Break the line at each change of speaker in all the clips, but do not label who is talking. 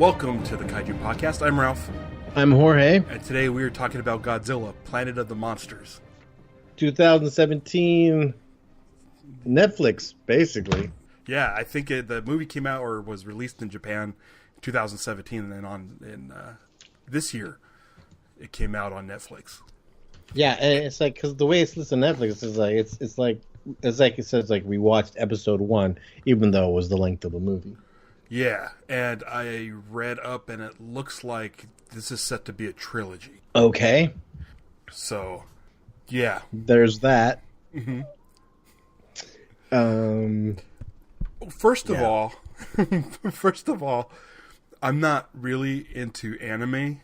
Welcome to the Kaiju Podcast. I'm Ralph.
I'm Jorge.
And today we are talking about Godzilla, Planet of the Monsters.
2017 Netflix, basically.
Yeah, I think the movie came out or was released in Japan in 2017, and then this year it came out on Netflix.
Yeah, and it's like, because the way it's listed on Netflix is like it's like it says like we watched episode 1, even though it was the length of the movie.
Yeah, and I read up, and it looks like this is set to be a trilogy.
Okay.
So, yeah.
There's that.
Mm-hmm. First of all, I'm not really into anime.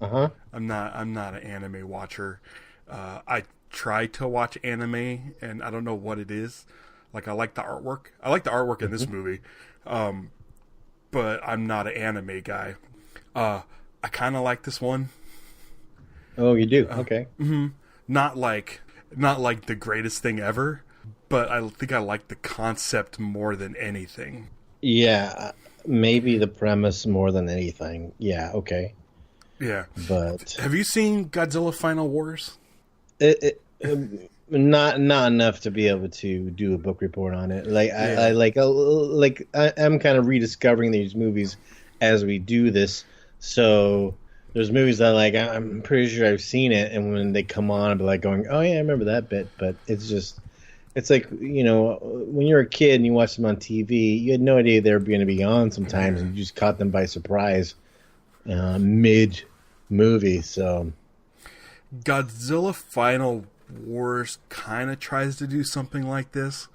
Uh-huh.
I'm not an anime watcher. I try to watch anime, and I don't know what it is. Like, I like the artwork. I like the artwork in this movie. But I'm not an anime guy. I kind of like this one.
Oh, you do? Okay.
Mm-hmm. Not like the greatest thing ever, but I think I like the concept more than anything.
Yeah, maybe the premise more than anything. Yeah, okay.
Yeah.
But
have you seen Godzilla Final Wars?
Not enough to be able to do a book report on it. Like
Yeah.
I'm kind of rediscovering these movies as we do this. So there's movies that I'm pretty sure I've seen it, and when they come on, I'll be like going, "Oh yeah, I remember that bit." But it's like, you know, when you're a kid and you watch them on TV, you had no idea they were going to be on sometimes, and you just caught them by surprise mid movie. So
Godzilla Final Wars kind of tries to do something like this.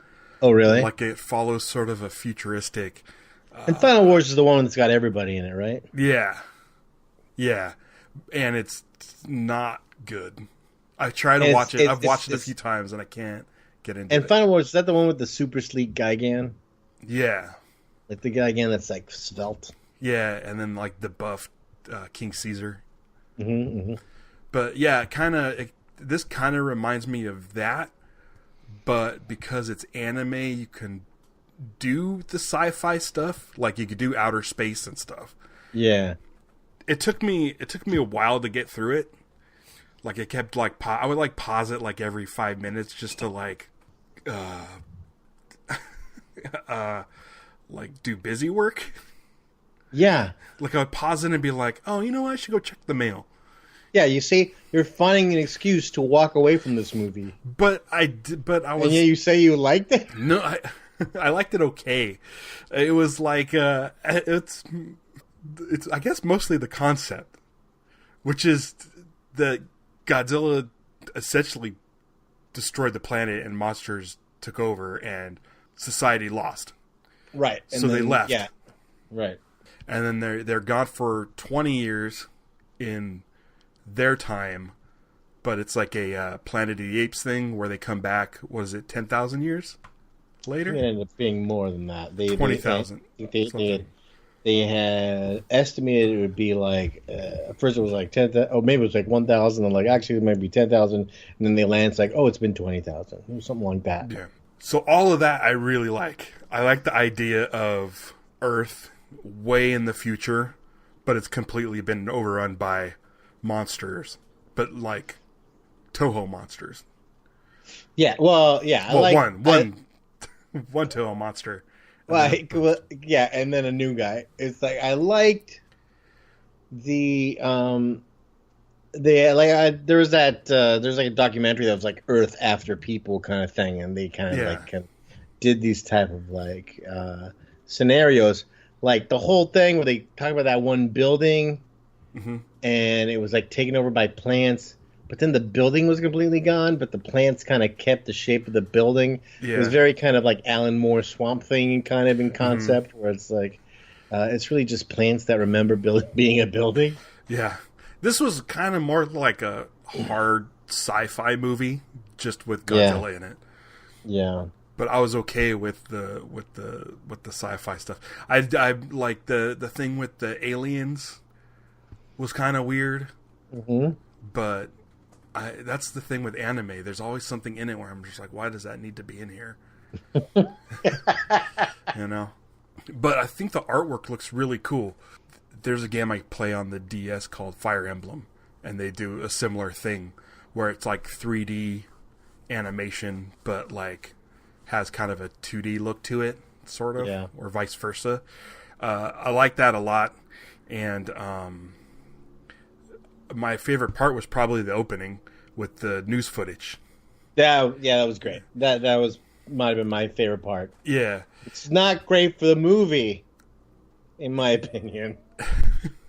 Oh, really?
Like it follows sort of a futuristic.
And Final Wars is the one that's got everybody in it, right?
Yeah. Yeah. And it's not good. I try to watch it. I've watched it a few times and I can't get into it.
And Final Wars, is that the one with the super sleek Gigan?
Yeah.
Like the Gigan that's like svelte.
Yeah, and then like the buff King Caesar.
Mm-hmm, mm-hmm.
But yeah, this kind of reminds me of that, but because it's anime, you can do the sci-fi stuff, like you could do outer space and stuff.
Yeah.
It took me a while to get through it. Like it kept I would pause it like every 5 minutes just to like do busy work.
Yeah.
Like I would pause it and be like, "Oh, you know what? I should go check the mail."
Yeah, you see, you're finding an excuse to walk away from this movie.
But I was.
And yeah, you say you liked it?
No, I liked it okay. It was like it's I guess mostly the concept, which is that Godzilla essentially destroyed the planet and monsters took over and society lost.
Right.
So they left.
Yeah. Right.
And then they're gone for 20 years in their time, but it's like a Planet of the Apes thing where they come back. Was it 10,000 years later?
It ended up being more than that.
20,000.
They had estimated it would be like first it was like 10,000, oh maybe it was like 1,000, and like actually it might be 10,000, and then they land, it's like, oh, it's been 20,000, something like that.
Yeah. So all of that I really like. I like the idea of Earth way in the future, but it's completely been overrun by monsters, but like Toho monsters.
Yeah, well, yeah.
Well, one Toho monster.
Yeah, and then a new guy. It's like I liked there's like a documentary that was like Earth After People kind of thing, and they kind of did these type of scenarios, like the whole thing where they talk about that one building. Mm-hmm. And it was like taken over by plants, but then the building was completely gone, but the plants kind of kept the shape of the building. Yeah. It was very kind of like Alan Moore Swamp Thing kind of in concept, mm-hmm. where it's like it's really just plants that remember being a building.
Yeah, this was kind of more like a hard sci-fi movie, just with Godzilla in it.
Yeah.
But I was okay with the sci-fi stuff. I like the thing with the aliens was kind of weird,
mm-hmm.
but that's the thing with anime. There's always something in it where I'm just like, why does that need to be in here? You know? But I think the artwork looks really cool. there's a game I play on the DS called Fire Emblem, and they do a similar thing where it's like 3D animation, but like has kind of a 2D look to it, sort of, or vice versa. I like that a lot, and my favorite part was probably the opening with the news footage.
That was great. That might have been my favorite part.
Yeah,
it's not great for the movie, in my opinion.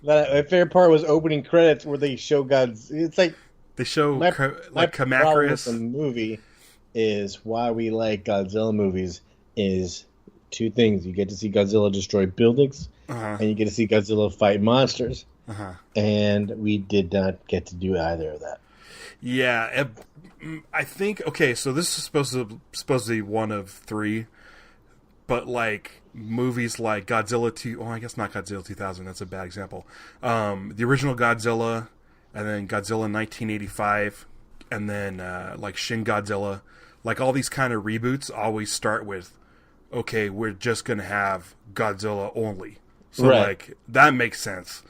My favorite part was opening credits where they show God's. It's like
they show
my
Kamacuras.
With the movie is why we like Godzilla movies is two things: you get to see Godzilla destroy buildings, and you get to see Godzilla fight monsters. And we did not get to do either of that.
Yeah, I think okay. So this is supposed to be one of three, but like movies like Godzilla 2. Oh, I guess not Godzilla 2000. That's a bad example. The original Godzilla, and then Godzilla 1985, and then like Shin Godzilla. Like all these kind of reboots always start with, okay, we're just gonna have Godzilla only. So like that makes sense.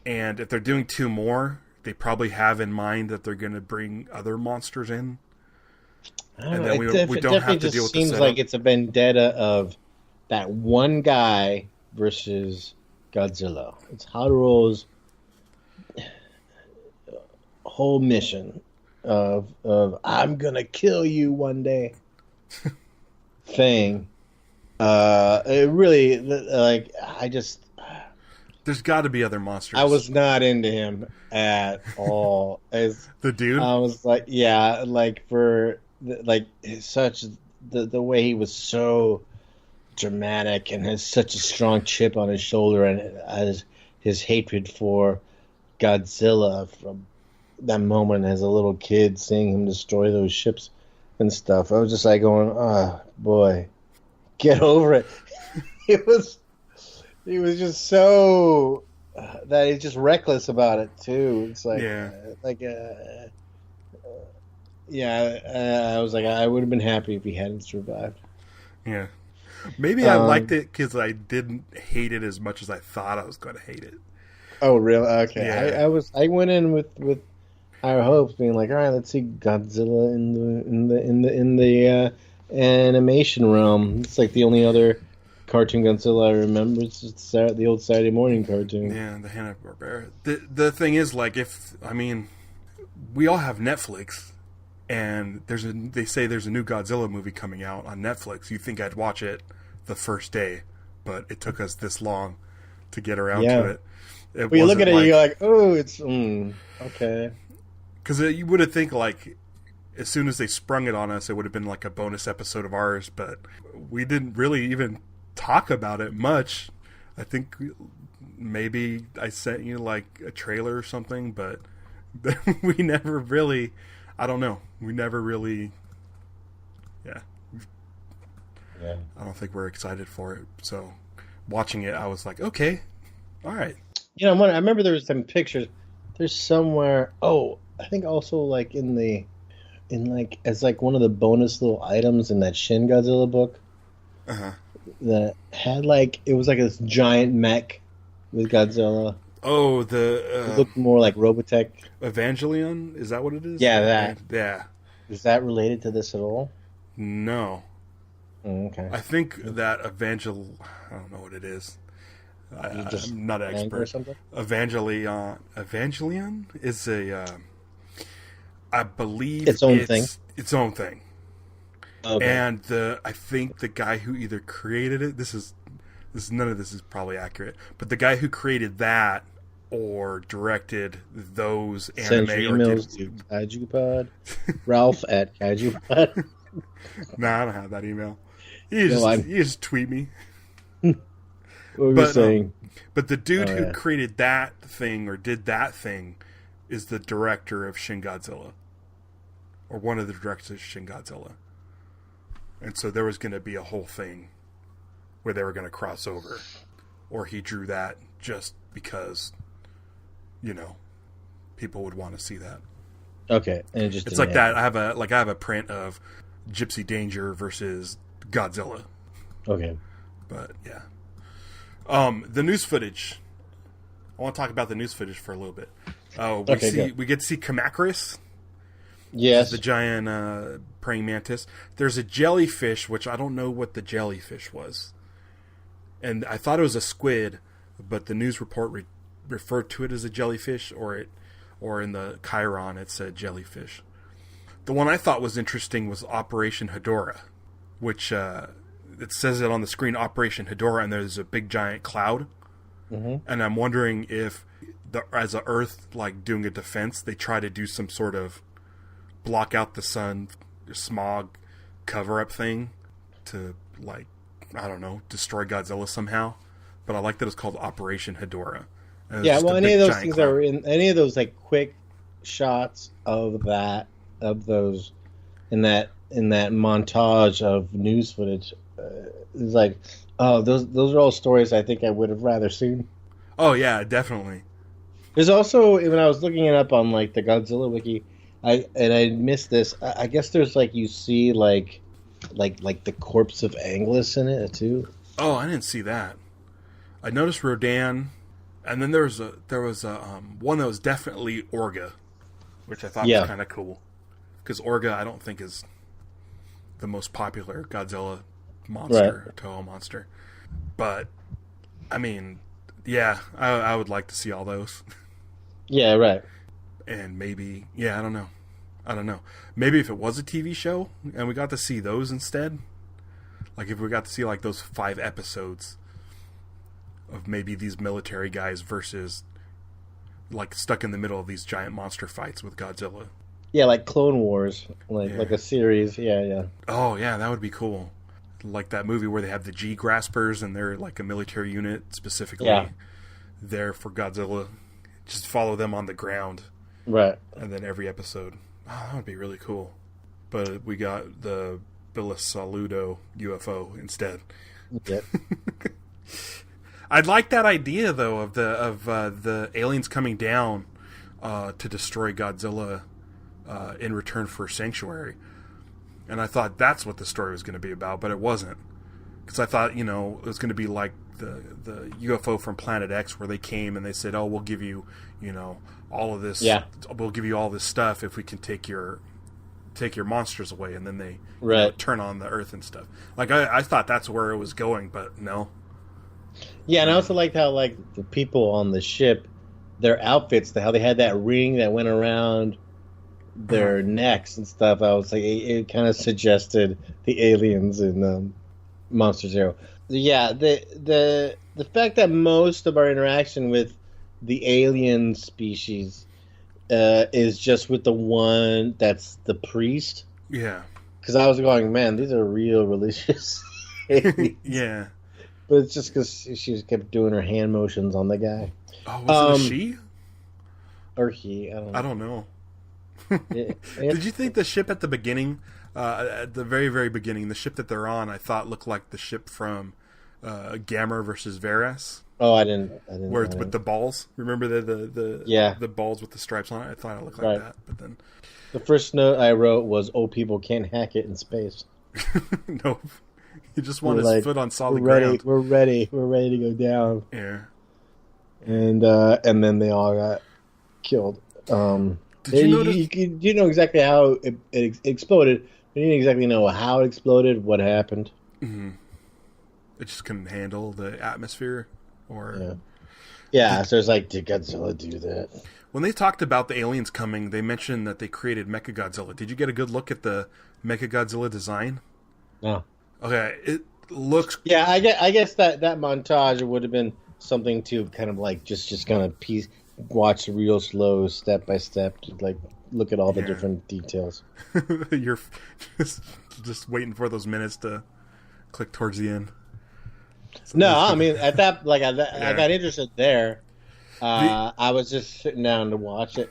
And if they're doing two more, they probably have in mind that they're going to bring other monsters in. And then we don't have to deal with the setup. It seems like it's a vendetta of that one guy versus Godzilla. It's Haruo's whole mission of I'm going to kill you one day thing. It really, like, there's got to be other monsters.
I was not into him at all. As
the dude,
I was like, yeah, like for like such the way he was so dramatic and has such a strong chip on his shoulder, and as his hatred for Godzilla from that moment as a little kid, seeing him destroy those ships and stuff. I was just like going, oh boy, get over it. He was just so that he's just reckless about it too. It's like, I was like, I would have been happy if he hadn't survived.
Yeah, maybe I liked it because I didn't hate it as much as I thought I was going to hate it.
Oh, really? Okay.
Yeah.
I went in with higher hopes, being like, all right, let's see Godzilla in the animation realm. It's like the only other cartoon Godzilla I remember. It's just the old Saturday morning cartoon.
Yeah, the Hanna-Barbera. The thing is, like, we all have Netflix, and they say there's a new Godzilla movie coming out on Netflix. You think I'd watch it the first day, but it took us this long to get around to it.
When you look at it, you're like, oh, it's okay.
Because you would have think like, as soon as they sprung it on us, it would have been like a bonus episode of ours, but we didn't really even talk about it much. I think maybe I sent you like a trailer or something, but we never really, I don't know. We never really, I don't think we're excited for it. So watching it, I was like, okay, all right.
You know, I remember there was some pictures. There's somewhere, I think also like as like one of the bonus little items in that Shin Godzilla book. That had like, it was like this giant mech with Godzilla.
Oh,
it looked more like Robotech.
Evangelion? Is that what it is?
Yeah, that.
Yeah.
Is that related to this at all?
No.
Okay.
I think that I don't know what it is. I'm not an expert. Evangelion is I believe
its own thing.
Its own thing.
Okay.
And I think the guy who either created it, none of this is probably accurate, but the guy who created that or directed those anime
emails to Kaiju Pod. Ralph at Kaiju Pod.
Nah, I don't have that email. You just tweet me.
What were you saying?
But the dude who created that thing or did that thing is the director of Shin Godzilla, or one of the directors of Shin Godzilla. And so there was going to be a whole thing where they were going to cross over, or he drew that just because, people would want to see that.
Okay, and
it's like that. I have a print of Gypsy Danger versus Godzilla.
Okay,
but yeah, the news footage. I want to talk about the news footage for a little bit. We get to see Kamacris.
Yes.
The giant praying mantis. There's a jellyfish, which I don't know what the jellyfish was. And I thought it was a squid, but the news report referred to it as a jellyfish, or in the Chiron it said jellyfish. The one I thought was interesting was Operation Hedorah, which it says it on the screen, Operation Hedorah, and there's a big giant cloud. Mm-hmm. And I'm wondering if, as a Earth, like doing a defense, they try to do some sort of block out the sun, smog, cover-up thing to, like, I don't know, destroy Godzilla somehow. But I like that it's called Operation Hedorah.
Yeah, well, any of those things that were in any of those like quick shots of those in that montage of news footage, it's like, oh, those are all stories I think I would have rather seen.
Oh yeah, definitely.
There's also, when I was looking it up on like the Godzilla wiki, I missed this. I guess there's like, you see like the corpse of Anguillus in it too.
Oh, I didn't see that. I noticed Rodan, and then there was a one that was definitely Orga, which I thought was kind of cool, because Orga I don't think is the most popular Godzilla monster, or Toho monster, but I mean, yeah, I would like to see all those.
Yeah, right.
And maybe, I don't know. Maybe if it was a TV show and we got to see those instead, like if we got to see like those 5 episodes of maybe these military guys versus like stuck in the middle of these giant monster fights with Godzilla.
Yeah, like Clone Wars, like a series. Yeah.
Oh yeah, that would be cool. Like that movie where they have the G Graspers and they're like a military unit specifically there for Godzilla. Just follow them on the ground.
Right.
And then every episode. Oh, that would be really cool. But we got the Bilisaludo UFO instead.
Yep.
I'd like that idea though of the aliens coming down to destroy Godzilla in return for sanctuary. And I thought that's what the story was going to be about, but it wasn't. Because I thought, it was going to be like the UFO from Planet X, where they came and they said, "Oh, we'll give you, all of this. Yeah. We'll give you all this stuff if we can take your monsters away." And then they turn on the Earth and stuff. Like I thought that's where it was going, but no.
Yeah, and I also liked how like the people on the ship, their outfits, how they had that ring that went around their necks and stuff. I was like, it kind of suggested the aliens in Monster Zero. Yeah, the fact that most of our interaction with the alien species is just with the one that's the priest.
Yeah.
Because I was going, man, these are real religious aliens.
Yeah.
But it's just because she just kept doing her hand motions on the guy.
Oh, was it a she?
Or he, I don't know.
Did you think the ship at the beginning, at the very, very beginning, the ship that they're on, I thought looked like the ship from Gamma versus Veras?
Oh, I didn't.
Where it's with the balls. Remember the balls with the stripes on it? I thought it looked like that, but then
the first note I wrote was, "Oh, people can't hack it in space."
No, you just want his foot on solid ground.
We're ready to go down.
Yeah,
and then they all got killed.
Did you notice?
You know exactly how it exploded. You didn't exactly know how it exploded, what happened.
Mm-hmm. It just couldn't handle the atmosphere, or
So it's like, did Godzilla do that?
When they talked about the aliens coming, they mentioned that they created Mechagodzilla. Did you get a good look at the Mechagodzilla design?
No.
Okay, it looks.
Yeah, I guess that montage would have been something to kind of like just kind of watch real slow, step by step, like look at all the different details.
You're just waiting for those minutes to click towards the end.
No, I mean at that, like I got interested there. I was just sitting down to watch it.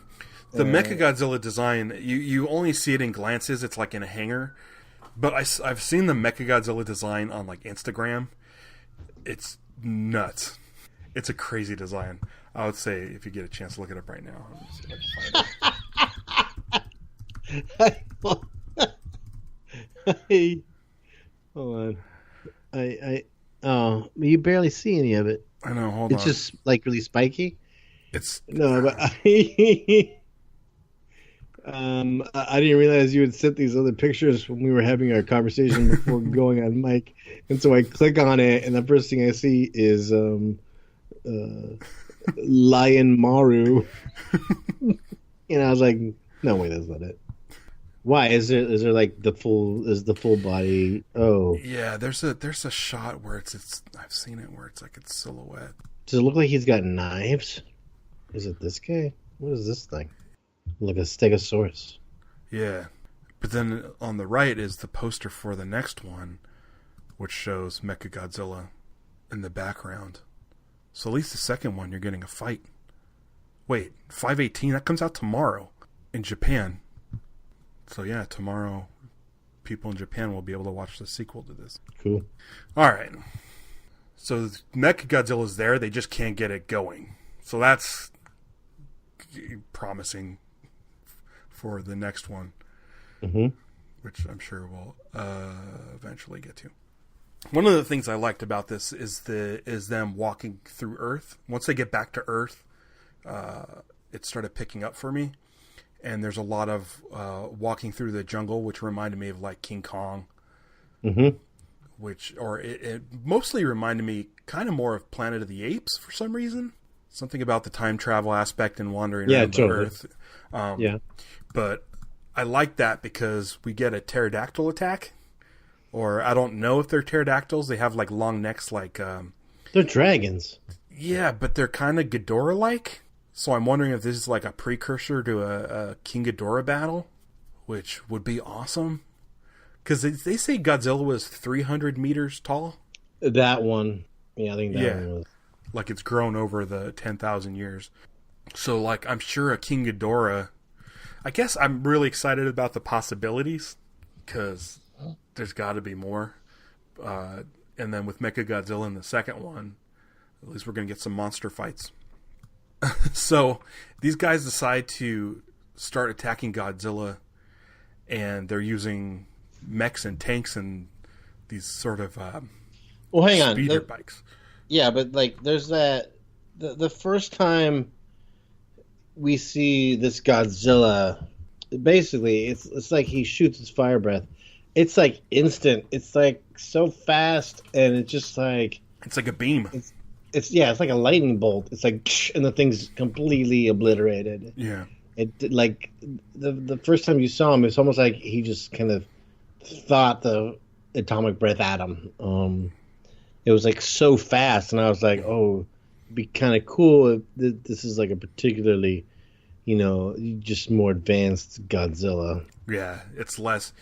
The Mechagodzilla design, you only see it in glances. It's like in a hangar, but I've seen the Mechagodzilla design on like Instagram. It's nuts. It's a crazy design. I would say if you get a chance to look it up right now. Let me see if I can find it.
Hold on. You barely see any of it.
I know. Hold
on. It's just like really spiky.
It's
No, but I didn't realize you had sent these other pictures when we were having our conversation before going on mic, and so I click on it, and the first thing I see is Lion Maru, and I was like, no way, that's not it. Why is there like the full body? Oh,
yeah. There's a shot where it's I've seen it where it's like it's silhouette.
does it look like he's got knives? Is it this guy? What is this thing? Like a stegosaurus.
Yeah, but then on the right is the poster for the next one, which shows Mechagodzilla in the background. So at least the second one, you're getting a fight. Wait, 5/18? That comes out tomorrow in Japan. So yeah, tomorrow people in Japan will be able to watch the sequel to this.
Cool.
All right. So Mechagodzilla's there. They just can't get it going. So that's promising for the next one, which I'm sure we'll eventually get to. One of the things I liked about this is them walking through Earth. Once they get back to Earth, it started picking up for me. And there's a lot of walking through the jungle, which reminded me of like King Kong. It mostly reminded me kind of more of Planet of the Apes for some reason. Something about the time travel aspect and wandering around the Earth. But I like that because we get a pterodactyl attack. Or I don't know if they're pterodactyls. They have like long necks like...
they're dragons.
Yeah, but they're kind of Ghidorah-like. So I'm wondering if this is like a precursor to a King Ghidorah battle, which would be awesome. Because they say Godzilla was 300 meters tall.
That one. Yeah, I think that one was.
Like it's grown over the 10,000 years. So like I'm sure a King Ghidorah... I guess I'm really excited about the possibilities. Because there's got to be more. And then with Mechagodzilla in the second one, at least we're going to get some monster fights. So these guys decide to start attacking Godzilla, and they're using mechs and tanks and these sort of speeder bikes.
Yeah, but like there's that the first time we see this Godzilla, basically it's like he shoots his fire breath. It's like instant. It's like so fast, and it's just like
it's like a beam.
It's like a lightning bolt. It's like, and the thing's completely obliterated.
Yeah.
It like the first time you saw him, it's almost like he just kind of thought the atomic breath at him. It was like so fast, and I was like, oh, it'd be kind of cool if this is like a particularly, just more advanced Godzilla.
Yeah, it's less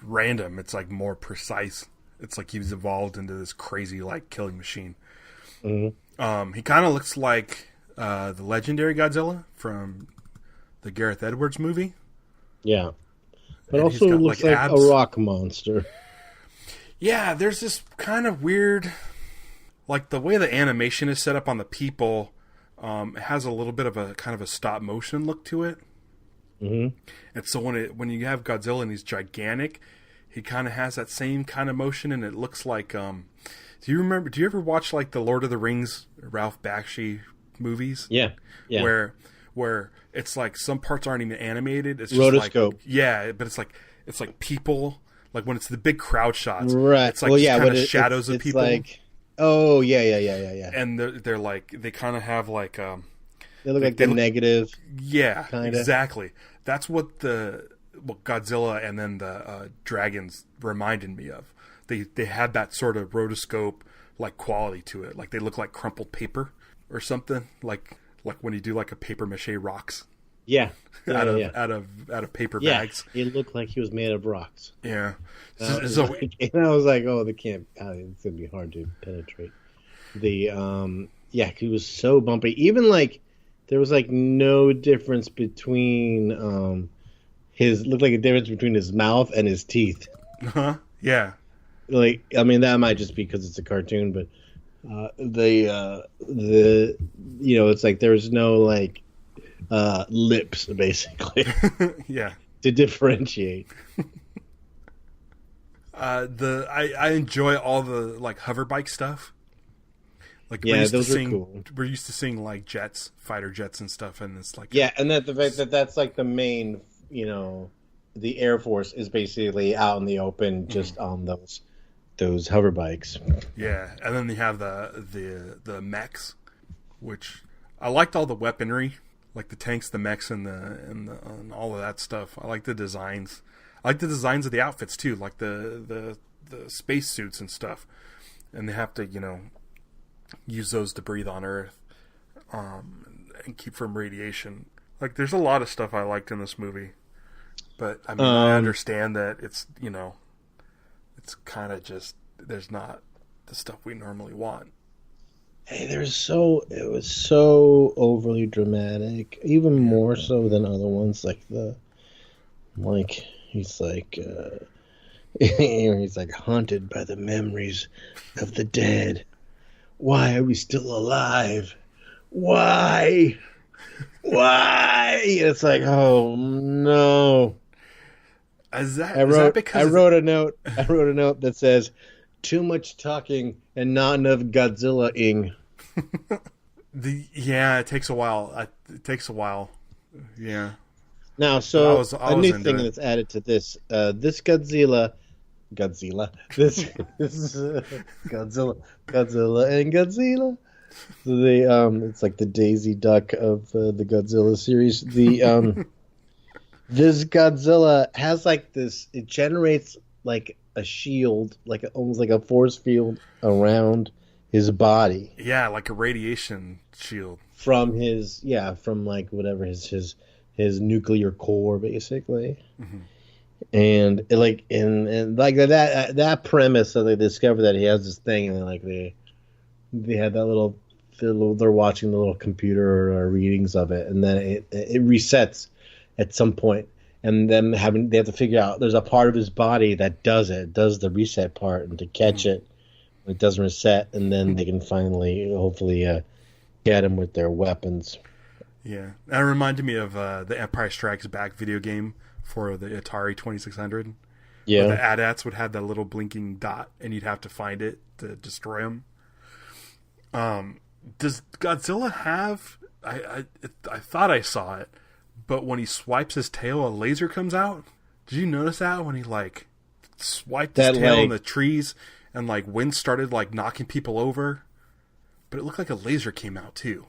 random. It's like more precise. It's like he's evolved into this crazy like killing machine. Mm-hmm. He kind of looks like the legendary Godzilla from the Gareth Edwards movie.
Yeah, but and also looks like abs. A rock monster.
Yeah, there's this kind of weird, like the way the animation is set up on the people. It has a little bit of a kind of a stop motion look to it. Mm-hmm. And so when you have Godzilla and he's gigantic, he kind of has that same kind of motion, and it looks like. Do you ever watch like the Lord of the Rings Ralph Bakshi movies?
Yeah.
Where it's like some parts aren't even animated. It's
rotoscope.
Just like, but it's like people. Like when it's the big crowd shots,
right?
It's like kind of shadows of people.
Like, oh yeah.
And they're like they kind of have like
they look like the negative.
Yeah,
kinda.
Exactly. That's what Godzilla and then the dragons reminded me of. They had that sort of rotoscope like quality to it. Like they look like crumpled paper or something. Like when you do like a paper mache rocks.
Yeah.
Out of paper bags.
It looked like he was made of rocks.
Yeah.
And I was like, oh, it's gonna be hard to penetrate. He was so bumpy. Even like there was like no difference between looked like a difference between his mouth and his teeth.
Uh-huh. Yeah.
Like, I mean, that might just be because it's a cartoon, but it's like there's no like lips basically.
Yeah.
To differentiate.
I enjoy all the like hover bike stuff. Like
Yeah, those are cool.
We're used to seeing like jets, fighter jets and stuff, and it's like
and that the fact that that's like the main, the Air Force is basically out in the open, just on those hover bikes.
Yeah, and then they have the mechs, which I liked all the weaponry, like the tanks, the mechs, and all of that stuff. I like the designs. I like the designs of the outfits too, like the space suits and stuff. And they have to, use those to breathe on Earth, and keep from radiation. Like, there's a lot of stuff I liked in this movie, but I mean, I understand that it's it's kind of just there's not the stuff we normally want.
Hey, it was so overly dramatic, even more so than other ones. He's like haunted by the memories of the dead. Why are we still alive? Why? It's like, oh no. I wrote a note that says, too much talking and not enough Godzilla-ing.
It takes a while. Yeah.
Now, so a new thing that's added to this, this Godzilla, this Godzilla and Godzilla. So it's like the Daisy Duck of the Godzilla series. This Godzilla has like this. It generates like a shield, almost like a force field around his body.
Yeah, like a radiation shield
from like whatever his nuclear core, basically. Mm-hmm. And that premise, so they discover that he has this thing, and they had that they're watching the little computer readings of it, and then it resets at some point, and then they have to figure out there's a part of his body that does the reset part, and to catch it doesn't reset, and then they can finally hopefully get him with their weapons.
Yeah, that reminded me of the Empire Strikes Back video game for the Atari 2600. Yeah, where the AT-ATs would have that little blinking dot, and you'd have to find it to destroy them. Does Godzilla have? I thought I saw it, but when he swipes his tail, a laser comes out. Did you notice that when he swiped his tail in the trees and wind started knocking people over? But it looked like a laser came out too.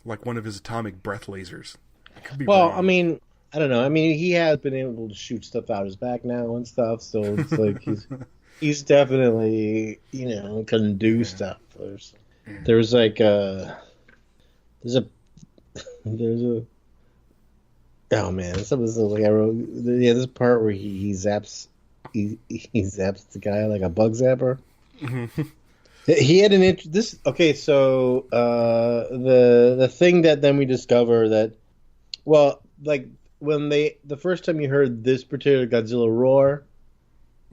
Like one of his atomic breath lasers. I could be wrong.
I mean, I don't know. I mean, he has been able to shoot stuff out his back now and stuff, so it's like he's definitely, can do stuff. There's a oh man, something like I wrote. Yeah, this part where he zaps the guy like a bug zapper. Mm-hmm. He had so the thing that then we discover that, when the first time you heard this particular Godzilla roar,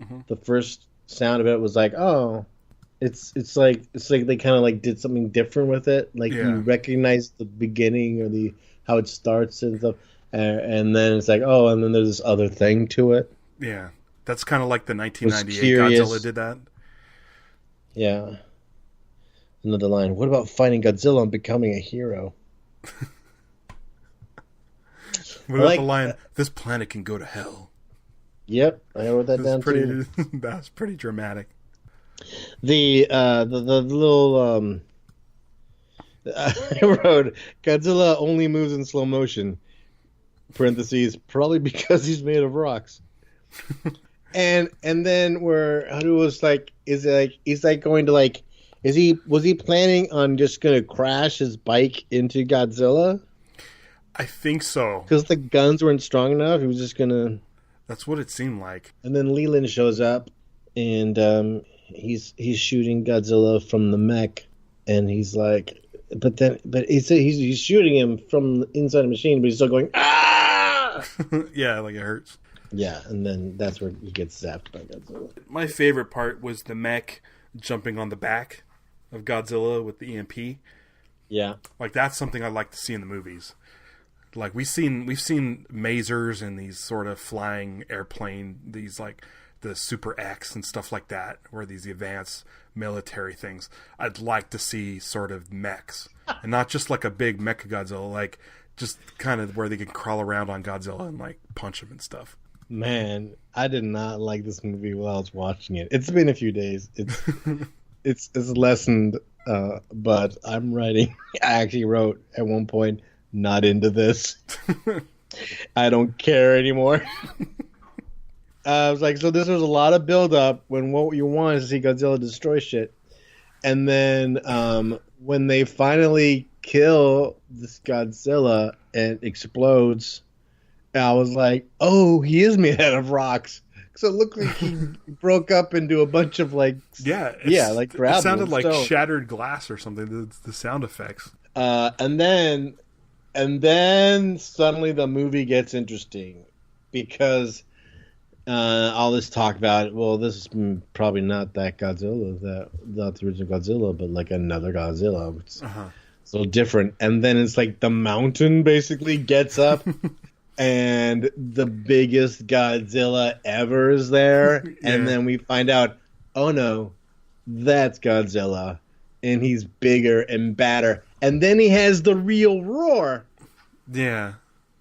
mm-hmm. the first sound of it was like, oh, it's like they kind of did something different with it. You recognize the beginning or how it starts and stuff, and then it's like, oh, and then there's this other thing to it.
Yeah, that's kind of like the 1998 Godzilla did that.
Yeah. Another line. What about fighting Godzilla and becoming a hero?
What about the line? This planet can go to hell.
Yep, I wrote that down too.
That's pretty dramatic.
The little I wrote Godzilla only moves in slow motion. Parentheses, probably because he's made of rocks. and then where Haru was like, was he planning on just gonna crash his bike into Godzilla?
I think so.
Because the guns weren't strong enough, he was just gonna.
That's what it seemed like.
And then Leland shows up, and he's shooting Godzilla from the mech, and he's like, but he's shooting him from inside the machine, but he's still going ah.
Yeah, it hurts.
Yeah, and then that's where he gets zapped by Godzilla.
My favorite part was the mech jumping on the back of Godzilla with the EMP.
Yeah.
That's something I'd like to see in the movies. We've seen masers and these sort of flying airplane, these the Super X and stuff like that, or these advanced military things, I'd like to see sort of mechs. And not just like a big Mechagodzilla, like just kind of where they can crawl around on Godzilla and like punch him and stuff.
Man, I did not like this movie while I was watching it. It's been a few days. It's lessened, but I'm writing. I actually wrote at one point, not into this. I don't care anymore. I was like, so this was a lot of build-up when what you want is to see Godzilla destroy shit. And then when they finally kill this Godzilla and explodes, I was like, oh, he is made out of rocks. So it looked like he broke up into a bunch of like... like gravel.
It sounded like shattered glass or something, the sound effects.
And then suddenly the movie gets interesting because all this talk about, well, this is probably not that Godzilla, not the original Godzilla, but like another Godzilla, which is a little different. And then it's like the mountain basically gets up and the biggest Godzilla ever is there. Yeah. And then we find out, oh no, that's Godzilla. And he's bigger and badder. And then he has the real roar.
Yeah.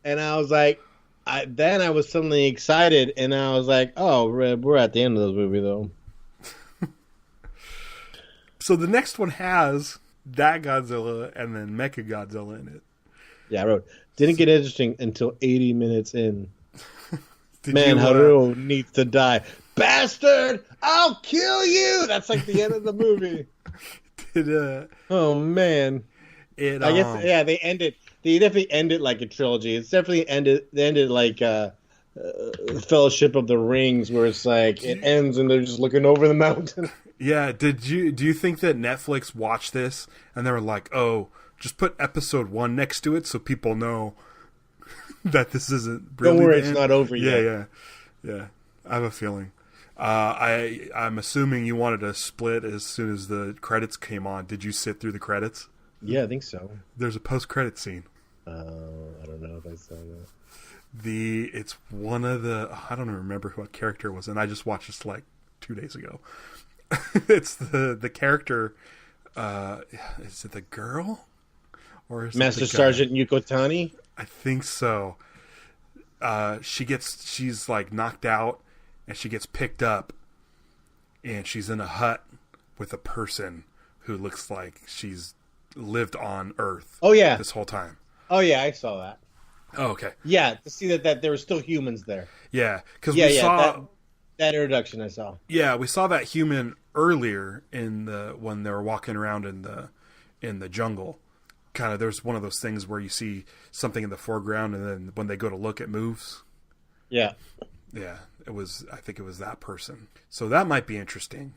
And I was like, then I was suddenly excited. And I was like, oh, we're at the end of this movie, though.
So the next one has that Godzilla and then Mechagodzilla in it.
Yeah, I wrote, didn't get interesting until 80 minutes in. Man, Haru needs to die. Bastard! I'll kill you! That's like the end of the movie. Oh, man. I guess, yeah, they definitely ended like a trilogy. It's definitely ended like Fellowship of the Rings, where it's like it ends and they're just looking over the mountain.
Yeah, do you think that Netflix watched this and they were like, oh, just put episode 1 next to it so people know that this isn't really
Don't worry, it's not over
yet. Yeah. I have a feeling. I'm assuming you wanted to split as soon as the credits came on. Did you sit through the credits?
Yeah, I think so.
There's a post-credit scene.
I don't know if I saw that.
It's one of the... I don't even remember what character it was, and I just watched this like 2 days ago. It's the character... is it the girl? Or is
Master Sergeant Yukotani?
I think so. She's like knocked out, and she gets picked up, and she's in a hut with a person who looks like she's lived on Earth.
Oh yeah,
this whole time.
Oh yeah, I saw that.
Oh, okay.
Yeah, to see that there were still humans there.
Yeah, because we saw
that introduction. I saw.
Yeah, we saw that human earlier when they were walking around in the jungle. Kind of, there's one of those things where you see something in the foreground, and then when they go to look, it moves.
Yeah.
Yeah, I think it was that person. So that might be interesting.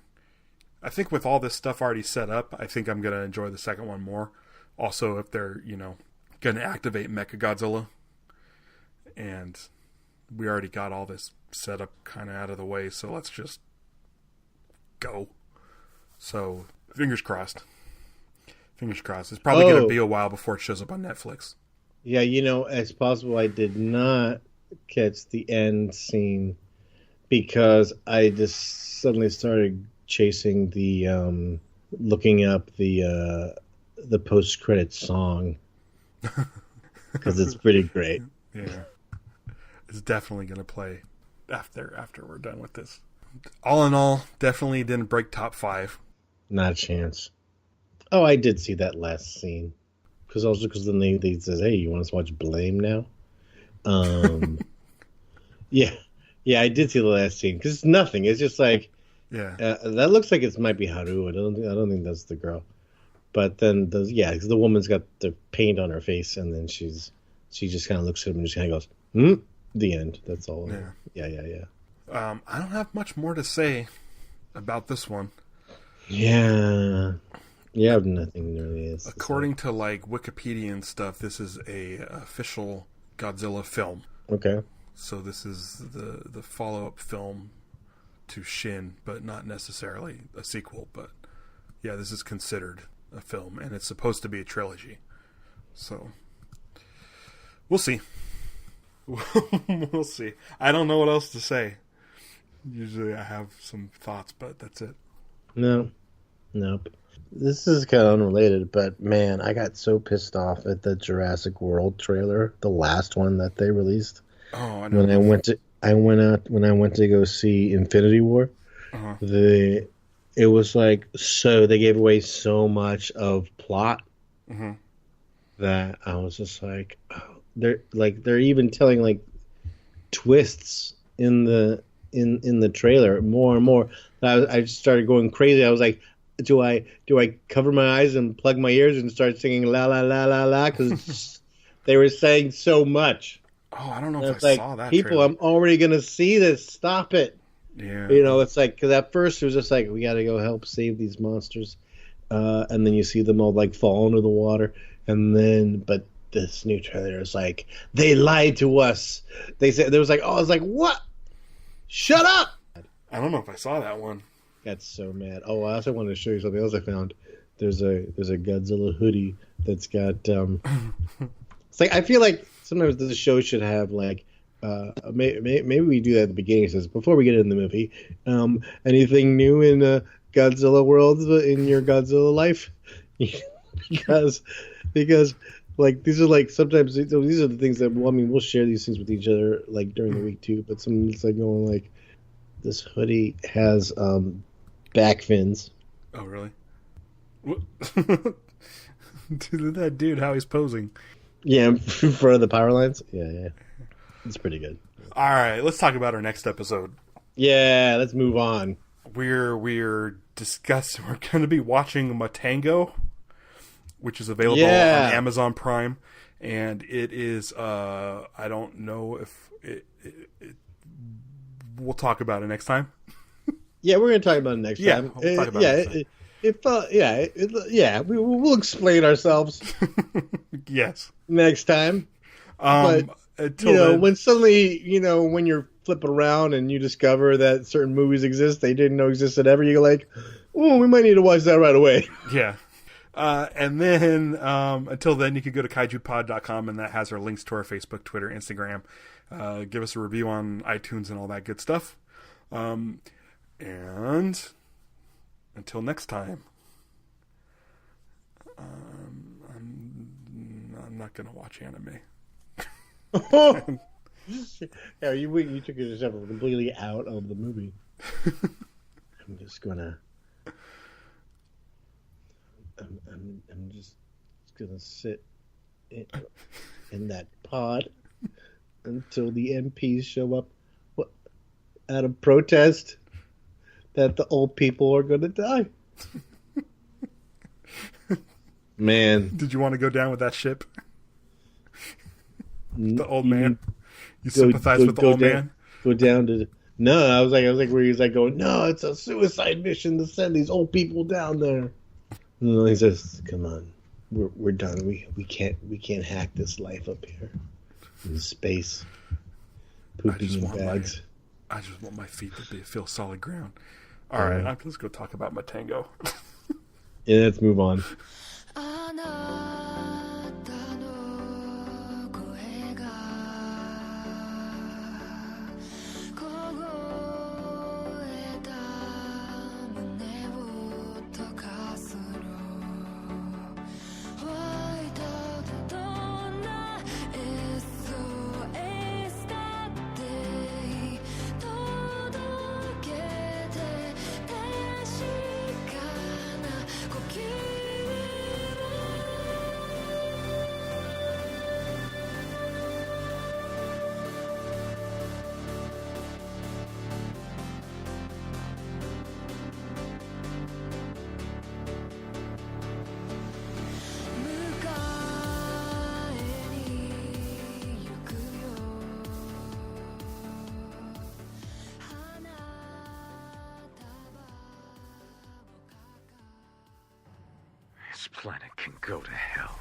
I think with all this stuff already set up, I think I'm going to enjoy the second one more. Also, if they're, going to activate Mechagodzilla. And we already got all this set up kind of out of the way, so let's just go. So, fingers crossed. Fingers crossed. It's probably going to be a while before it shows up on Netflix.
Yeah, it's possible I did not catch the end scene because I just suddenly started chasing the looking up the post-credit song because it's pretty great.
Yeah, it's definitely going to play after we're done with this. All in all, definitely didn't break top 5.
Not a chance. Oh, I did see that last scene because then they says, "Hey, you want us to watch Blame now?" Yeah, I did see the last scene because it's nothing. It's just like, that looks like it might be Haru. I don't think that's the girl. But then because the woman's got the paint on her face, and then she just kind of looks at him and just kind of goes, the end. That's all. Yeah.
I don't have much more to say about this one.
Yeah. Yeah, I have nothing really.
According to like Wikipedia and stuff, this is a official Godzilla film.
Okay.
So this is the follow-up film to Shin, but not necessarily a sequel. But yeah, this is considered a film, and it's supposed to be a trilogy. So we'll see. We'll see. I don't know what else to say. Usually I have some thoughts, but that's it.
No. Nope. This is kind of unrelated, but man, I got so pissed off at the Jurassic World trailer, the last one that they released.
Oh, I know.
When I went to go see Infinity War,
Uh-huh.
it was like, so they gave away so much of plot that I was just like, oh, they're even telling like twists in the trailer more and more. I just started going crazy. I was like, do I cover my eyes and plug my ears and start singing la la la la la, because they were saying so much.
Oh, I don't know if
I
I saw that.
People,
trailer.
I'm already gonna see this. Stop it.
Yeah.
You know, it's like, because at first it was just like, we got to go help save these monsters, and then you see them all like fall into the water, but this new trailer is like, they lied to us. They said, there was like, oh, I was like, what? Shut up!
I don't know if I saw that one.
Got so mad. Oh, I also wanted to show you something else I found. There's a Godzilla hoodie that's got. It's like, I feel like sometimes the show should have like. Maybe we do that at the beginning. It says, before we get into the movie, anything new in Godzilla world in your Godzilla life? because like these are like, sometimes these are the things that, well, I mean, we'll share these things with each other like during the week too. But some, it's like going like, this hoodie has back fins.
Oh, really? That dude, how he's posing.
Yeah, in front of the power lines. Yeah. It's pretty good.
All right, let's talk about our next episode.
Yeah, let's move on.
We're discussing. We're going to be watching Matango, which is available on Amazon Prime, and it is. I don't know if it we'll talk about it next time.
Yeah, we're going to talk about it next time.
We'll talk about it next time.
We'll explain ourselves.
Yes,
next time. But when suddenly, when you're flipping around and you discover that certain movies exist they didn't know existed ever, you're like, oh, we might need to watch that right away.
Yeah. And then until then, you can go to kaijupod.com, and that has our links to our Facebook, Twitter, Instagram. Give us a review on iTunes and all that good stuff. And until next time, I'm not going to watch anime.
Yeah, you took yourself completely out of the movie. I'm just gonna. I'm just gonna sit in that pod until the MPs show up out of protest that the old people are gonna die. Man,
did you want to go down with that ship? The old man. You sympathize with the old man?
Go down to... No, I was like where he's like going, no, it's a suicide mission to send these old people down there. No, he says, come on, we're done. We can't hack this life up here in space. Pooping in bags.
I just want my feet to feel solid ground. All right, let's go talk about Matango.
Yeah, let's move on.
This planet can go to hell.